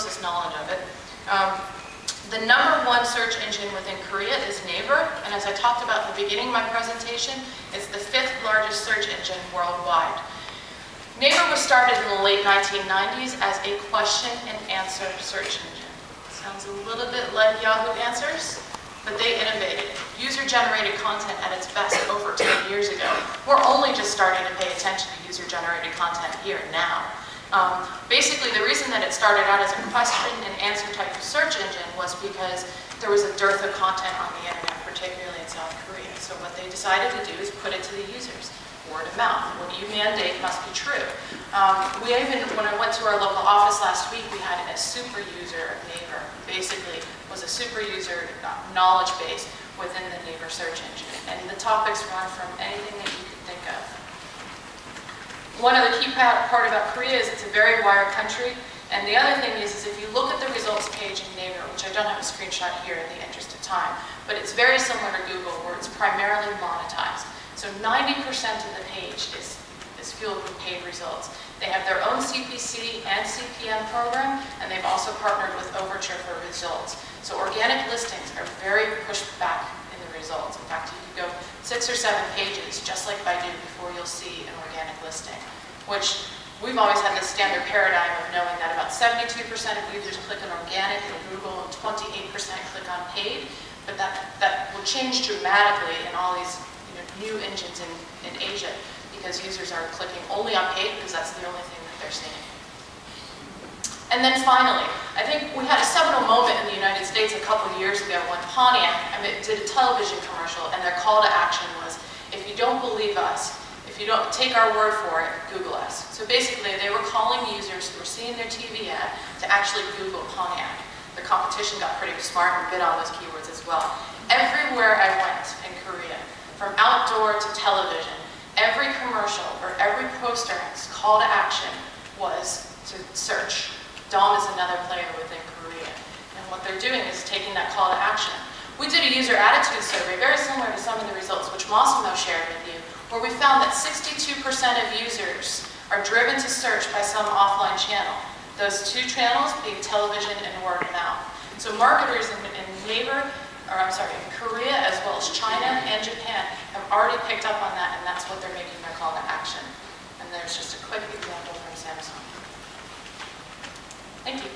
closest knowledge of it. The #1 search engine within Korea is Naver, and as I talked about at the beginning of my presentation, it's the 5th largest search engine worldwide. Naver was started in the late 1990s as a question and answer search engine. Sounds a little bit like Yahoo Answers, but they innovated it. User-generated content at its best over 10 years ago. We're only just starting to pay attention to user-generated content here now. Basically, the reason that it started out as a question and answer type of search engine was because there was a dearth of content on the internet, particularly in South Korea. So what they decided to do is put it to the users. Word of mouth. What you mandate must be true. When I went to our local office last week, we had a super user of Naver. Basically, was a super user knowledge base within the Naver search engine. And the topics run from anything that you could think of. One other key part about Korea is it's a very wired country. And the other thing is if you look at the results page in Naver, which I don't have a screenshot here in the interest of time, but it's very similar to Google, where it's primarily monetized. So 90% of the page is fueled with paid results. They have their own CPC and CPM program, and they've also partnered with Overture for results. So organic listings are very pushed back in the results. In fact, you could go 6 or 7 pages, just like Baidu, before you'll see an organic listing, which we've always had this standard paradigm of knowing that about 72% of users click on organic in Google and 28% click on paid, but that will change dramatically in all these new engines in Asia, because users are clicking only on paid because that's the only thing that they're seeing. And then finally, I think we had a seminal moment in the United States a couple of years ago when Pontiac did a television commercial, and their call to action was, if you don't believe us, if you don't take our word for it, Google us. So basically, they were calling users who were seeing their TV ad to actually Google Pontiac. The competition got pretty smart and bid on those keywords as well. Everywhere I went in Korea, from outdoor to television, every commercial or every poster's call to action was to search. Dom is another player within Korea. And what they're doing is taking that call to action. We did a user attitude survey, very similar to some of the results which Massimo shared with you, where we found that 62% of users are driven to search by some offline channel. Those 2 channels being television and word of mouth. So marketers in Korea, as well as China and Japan, have already picked up on that, and that's what they're making their call to action. And there's just a quick example from Samsung. Thank you.